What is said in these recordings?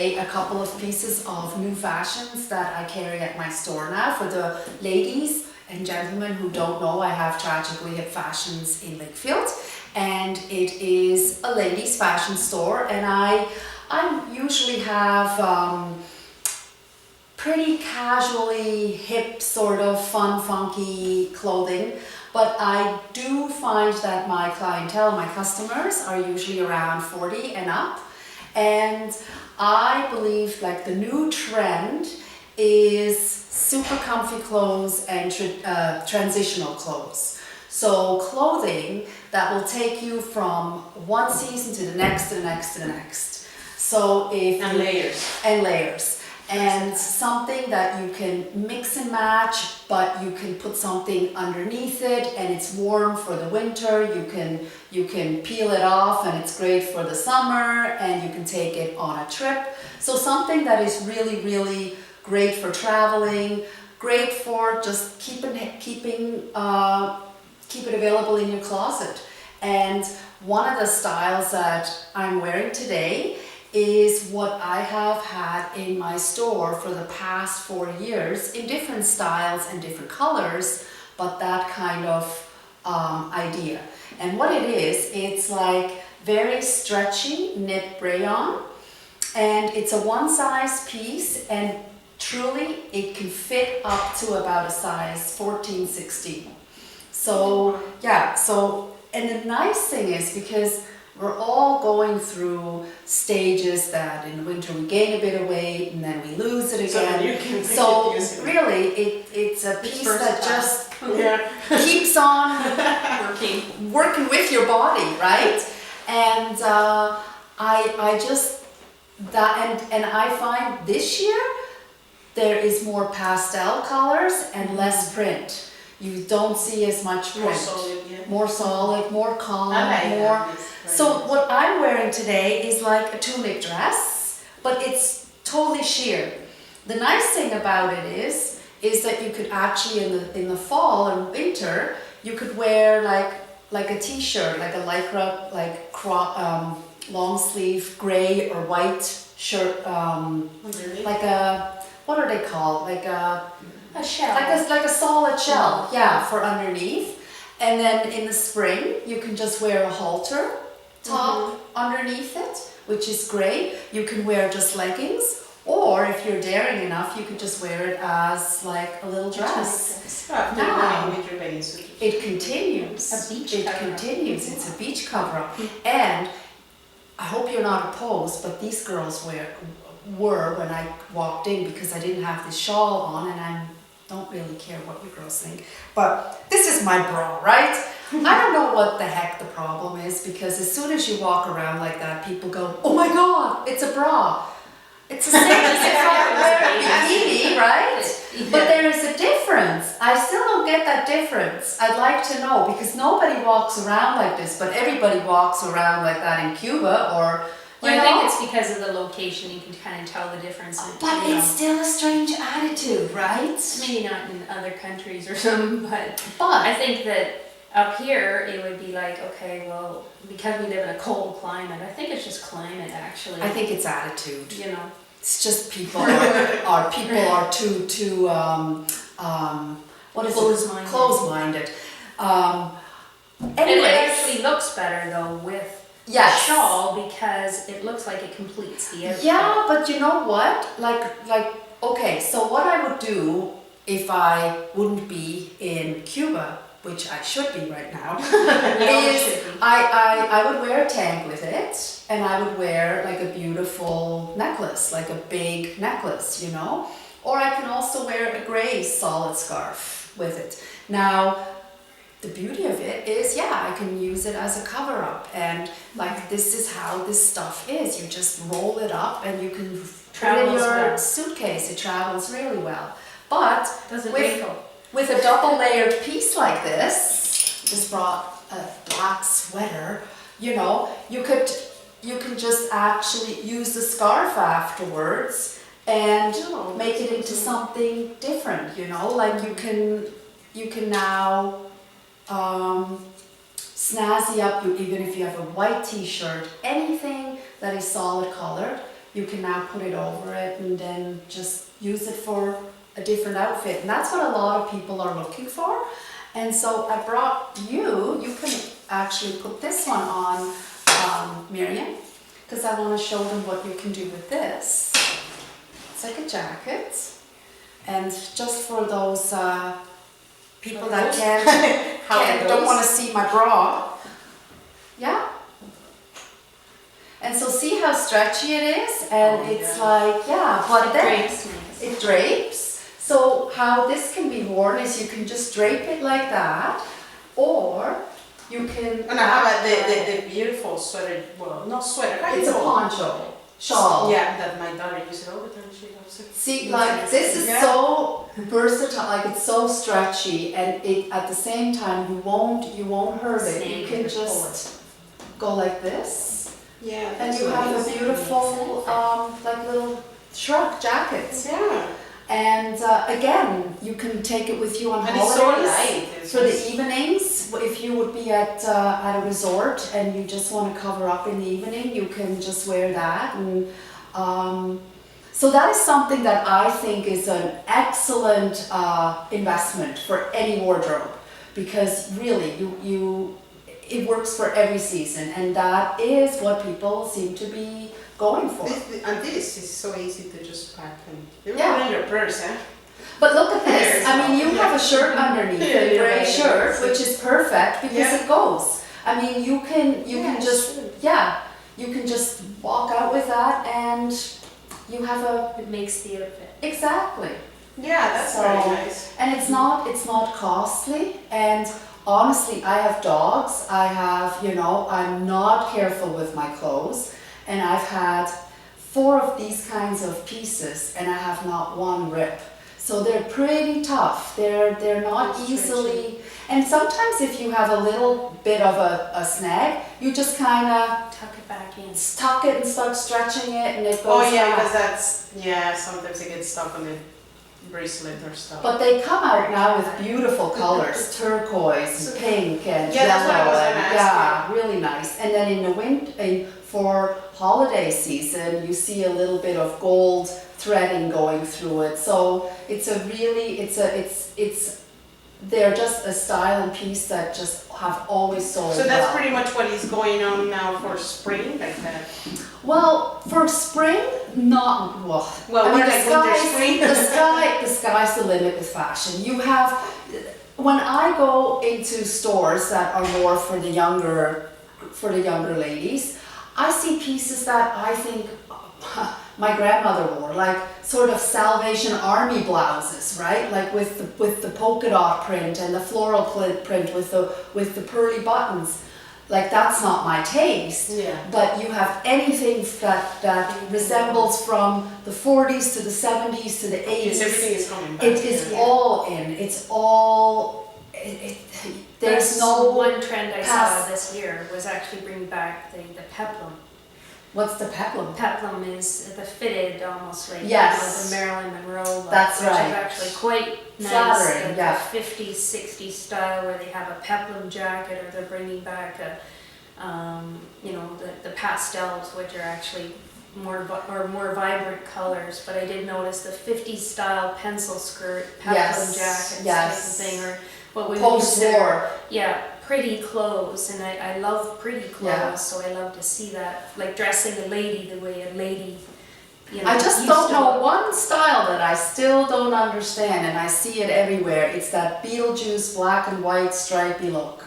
away a couple of pieces of new fashions that I carry at my store now. For the ladies and gentlemen who don't know, I have Tragically Hip Fashions in Lakefield, and it is a ladies fashion store, and I usually have pretty casually hip, sort of fun, funky clothing. But I do find that my clientele, my customers, are usually around 40 and up. And I believe like the new trend is super comfy clothes and transitional clothes. So clothing that will take you from one season to the next, to the next, to the next. So if and layers. And layers. And something that you can mix and match, but you can put something underneath it, and it's warm for the winter. You can peel it off, and it's great for the summer, and you can take it on a trip. So something that is really, really great for traveling, great for just keep it available in your closet. And one of the styles that I'm wearing today is what I have had in my store for the past 4 years in different styles and different colors, but that kind of idea. And what it is, it's like very stretchy knit rayon, and it's a one size piece, and truly it can fit up to about a size 14, 16. So yeah, and the nice thing is, because we're all going through stages that in the winter we gain a bit of weight and then we lose it again. So really, it's a piece that just keeps on working with your body, right? And I just and I find this year there is more pastel colors and less print. You don't see as much print. More solid, more calm, more. So what I'm wearing today is like a tunic dress, but it's totally sheer. The nice thing about it is that you could actually in the fall and winter, you could wear like a t-shirt, like a lycra, like long sleeve gray or white shirt, like a, what are they called? Like a shell. Like a solid shell, yeah, for underneath. And then in the spring, you can just wear a halter top underneath it, which is great. You can wear just leggings, or if you're daring enough, you could just wear it as like a little dress. Now, it continues. It's a beach cover-up. And I hope you're not opposed, but these girls were when I walked in, because I didn't have this shawl on, and I don't really care what you girls think, but this is my bra, right? I don't know what the heck the problem is, because as soon as you walk around like that, people go, oh my God, it's a bra. It's the same as if I wear a bikini, right? Yeah. But there is a difference. I still don't get that difference. I'd like to know, because nobody walks around like this, but everybody walks around like that in Cuba, or I think it's because of the location. You can kind of tell the difference. But it's still a strange attitude, right? Maybe not in other countries or something, but I think that up here it would be like, okay, well, because we live in a cold climate, I think it's just climate actually. I think it's attitude. You know, it's just people are too what is close-minded. Close-minded. Anyway, it actually looks better though with. Yes. Shawl, because it looks like it completes the outfit. Yeah, but you know what? Okay, so what I would do if I wouldn't be in Cuba, which I should be right now, is I would wear a tank with it, and I would wear like a beautiful necklace, like a big necklace, you know? Or I can also wear a gray solid scarf with it. Now, the beauty of it is, I can use it as a cover-up, and like this is how this stuff is. You just roll it up and you can put it in your suitcase. It travels really well. But with a double layered piece like this, just brought a black sweater, you know, you can just actually use the scarf afterwards and make it into something different, you know, like you can now snazzy up, even if you have a white t-shirt, anything that is solid colored, you can now put it over it and then just use it for a different outfit. And that's what a lot of people are looking for. And so I brought you can actually put this one on, Miryam, because I want to show them what you can do with this. It's like a jacket. And just for those people that don't want to see my bra. Yeah. And so see how stretchy it is? And it's like, yeah, but then it drapes. So how this can be worn is you can just drape it like that, or you can... And I have the beautiful sweater, well, not sweater, it's a poncho, shawl. Yeah, that my daughter uses all the time, she loves it. See, like this is so versatile, like it's so stretchy, and it at the same time you won't hurt it. You can just go like this, yeah, and you have a beautiful like little shrug jacket. Yeah. And again, you can take it with you on and holidays. It's so For light. the evenings, if you would be at a resort and you just want to cover up in the evening, you can just wear that. And so that is something that I think is an excellent investment for any wardrobe, because really it works for every season, and that is what people seem to be going for. This is so easy to just pack and you Yeah. put it in your purse, eh? But look at this. I mean, you have a shirt underneath, a gray right. shirt, which is perfect because it goes. I mean, you can just you can just walk out with that, and you have a It makes the outfit. exactly. Yeah, that's So- very nice. And it's not costly. And honestly, I have dogs. I have, I'm not careful with my clothes, and I've had 4 of these kinds of pieces, and I have not one rip. So they're pretty tough. They're not That's easily, and sometimes if you have a little bit of a snag, you just kind of Tuck it back in. tuck it and start stretching it, and it goes Oh yeah, back. because sometimes it gets stuck on the bracelet or stuff. But they come out now with beautiful colors, turquoise and pink and Yeah, that's what I yellow, was and gonna ask really nice. And then in the winter, for holiday season, you see a little bit of gold threading going through it. So they're just a style and piece that just have always sold So that's well. pretty much what is going on now for spring, like that. Well, for spring, not well. Well, I mean, we're like winter, spring. the sky's the limit with fashion. You have, when I go into stores that are more for the younger ladies, I see pieces that I think my grandmother wore, like sort of Salvation Army blouses, right? Like with the polka dot print and the floral print with the pearly buttons. Like that's not my taste. Yeah. But you have anything that resembles from the 40s to the 70s to the 80s. Yes, everything is coming back. It is all in. It's all. There's no one trend I past- saw this year was actually bringing back the peplum. What's the peplum? Peplum is the fitted, almost like Yes. the Marilyn Monroe look, That's which right. is actually quite nice. Flattering, The yeah. 50s, 60s style where they have a peplum jacket, or they're bringing back the pastels, which are actually more vibrant colors. But I did notice the 50s style pencil skirt, peplum Yes, jackets, yes. type of thing, or what we would consider, Post-war. yeah, pretty clothes. And I love pretty clothes, Yeah. so I love to see that, like dressing a lady the way a lady, I just used don't to know look. one style that I still don't understand, and I see it everywhere. It's that Beetlejuice black and white stripy look.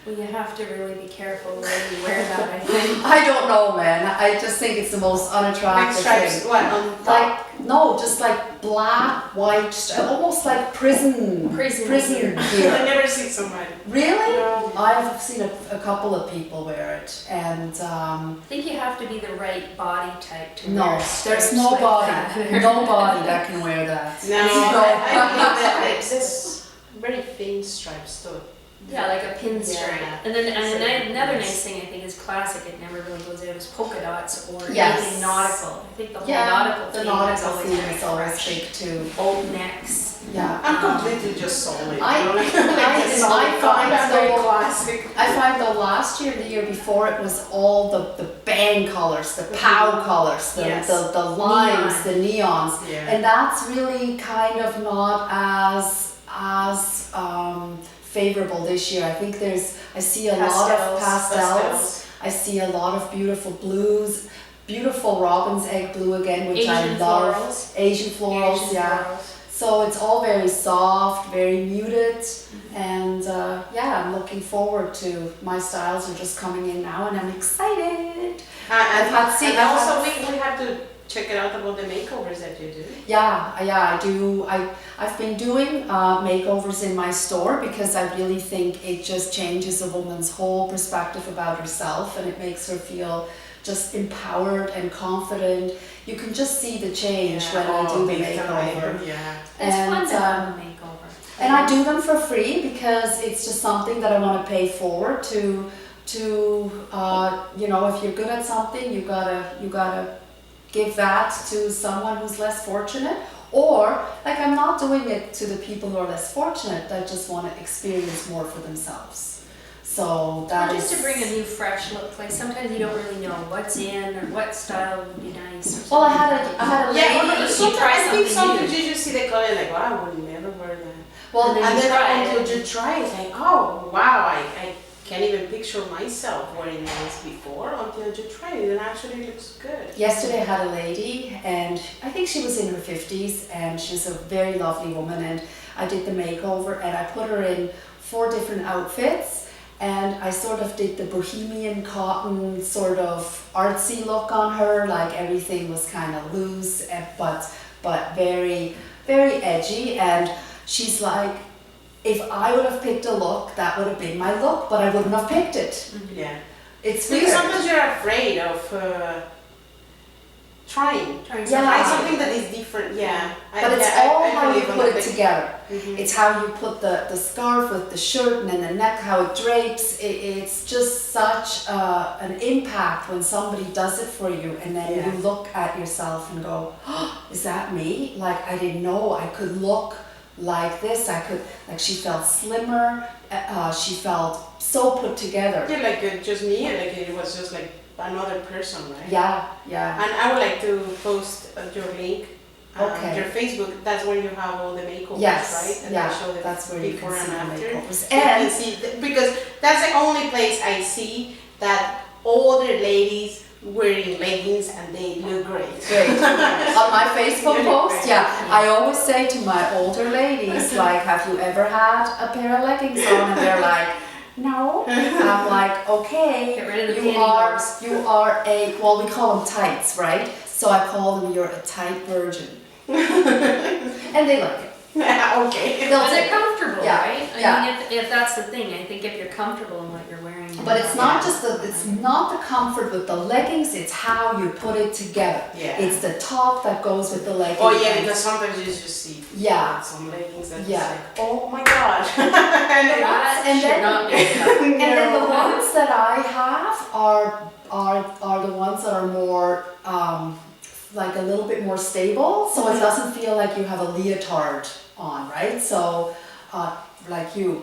Well, you have to really be careful where you wear that, I think. I don't know, man. I just think it's the most Like unattractive stripes, thing. what, on top? Like, no, just like black, white, almost like prison Prison I gear. never see somebody. Really? No. I've seen a couple of people wear it, and I think you have to be the right body type to no, wear there's stripes like that. nobody that can wear that. No, No. I think that there's very thin stripes too. Yeah, like a pinstripe. Yeah. And then So another nice. nice thing I think is classic, it never really goes out, is polka dots or Yes. anything nautical. I think the whole Yeah, nautical the theme nautical is theme always is always fresh. big too. Old necks. Yeah. I'm completely just solid. I- you know, like I- the solid I color, find I'm very so- classic. I find the last year, the year before, it was all the bang colors, the pow colors, Yes. the lines, Neon. the neons. Yeah. And that's really kind of not as favorable this year. I think I see a lot of pastels. I see a lot of beautiful blues, beautiful robin's egg blue again, which I Asian love. florals. Asian florals, Asian yeah. florals. So it's all very soft, very muted, and yeah, I'm looking forward to, my styles are just coming in now and I'm excited. I've had seen- and also we have to check it out about the makeovers that you do. Yeah, I do. I've been doing makeovers in my store because I really think it just changes a woman's whole perspective about herself, and it makes her feel just empowered and confident. You can just see the change when I do the makeover. Yeah. It's fun to have a makeover. And I do them for free because it's just something that I want to pay forward to you know, if you're good at something, you gotta give that to someone who's less fortunate. Or, like, I'm not doing it to the people who are less fortunate that just want to experience more for themselves. So that Or is just to bring a new fresh look, like sometimes you don't really know what's in or what style would be nice. Well, I had a lady. Yeah, You but sometimes try I think something sometimes you just see the color like, wow, I would never wear that. Well, And then And you then try it. until you try it, it's like, oh wow, I can't even picture myself wearing this before until you try it, and actually it looks good. Yesterday I had a lady, and I think she was in her 50s, and she's a very lovely woman, and I did the makeover and I put her in 4 different outfits, and I sort of did the bohemian cotton sort of artsy look on her, like everything was kind of loose but very, very edgy, and she's like, if I would have picked a look, that would have been my look, but I wouldn't have picked it. Yeah. It's Because weird. sometimes you're afraid of trying. Trying Yeah. Try something something that is different. Yeah. But it's all how you put it together. together. It's how you put the scarf with the shirt and then the neck, how it drapes. It's just such an impact when somebody does it for you, and then Yeah. you look at yourself and go, oh, is that me? Like, I didn't know I could look like this. She felt slimmer. She felt so put together. Yeah, like just me, like it was just like another person, right? Yeah, yeah. And I would like to post your link, Okay. your Facebook. That's where you have all the makeovers, Yes, right? And yeah, I show the that's where you before can and see the after. makeovers. You can And see because that's the only place I see that older ladies wearing leggings and they look great. great. On my Facebook You look post, great. yeah, I always say to my older ladies, like, have you ever had a pair of leggings on? And they're like, no. I'm like, okay, Get rid of the you are pantyhose. well, we call them tights, right? So I call them, you're a tight virgin. And they like it. Okay. They'll But take they're it. comfortable, Yeah, right? I yeah. mean, if that's the thing, I think if you're comfortable in what you're wearing. But it's not just it's not the comfort with the leggings, it's how you put it together. Yeah. It's the top that goes with the leggings. Oh yeah, because sometimes you just see Yeah. some leggings that Yeah. like, oh my god. That and should then- not be. And then the ones that I have are the ones that are more like a little bit more stable, so it doesn't feel like you have a leotard on, right? So like you.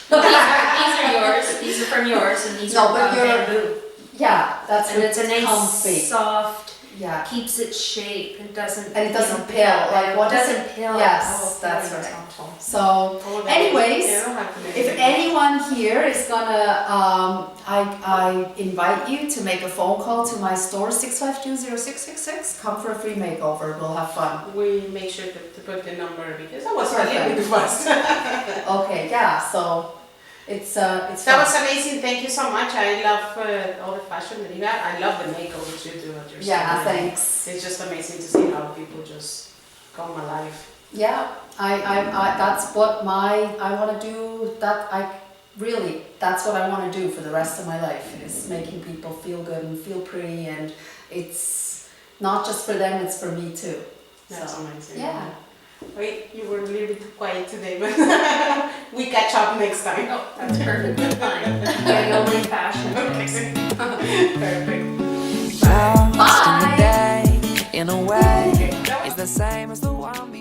These are yours, these are from yours, and these No, are but from you're- bamboo. Yeah, that's And it's a nice, comfy. soft, Yeah. keeps its shape, it doesn't. And it doesn't you know, pill, like, what it is doesn't pill. Yes, Oh, that's boy, right. helpful. So Oh, that Anyways, is- yeah, I don't have to make if it. anyone here is gonna, I invite you to make a phone call to my store, 652-0666. Come for a free makeover, we'll have fun. We make sure to put the number because I was Perfect. a little bit fast. Okay, yeah, so it's That fun. was amazing. Thank you so much. I love all the fashion that you have. I love the makeovers you do at your Yeah, store. thanks. It's just amazing to see how people just come alive. Yeah, I that's what I wanna do, that's what I wanna do for the rest of my life, is making people feel good and feel pretty, and it's not just for them, it's for me too. That's So, amazing. yeah. Wait, you were a little bit too quiet today, but we catch up next time. Oh, that's perfectly fine. I go old fashioned. Perfect. Bye. Day in a way is the same as the one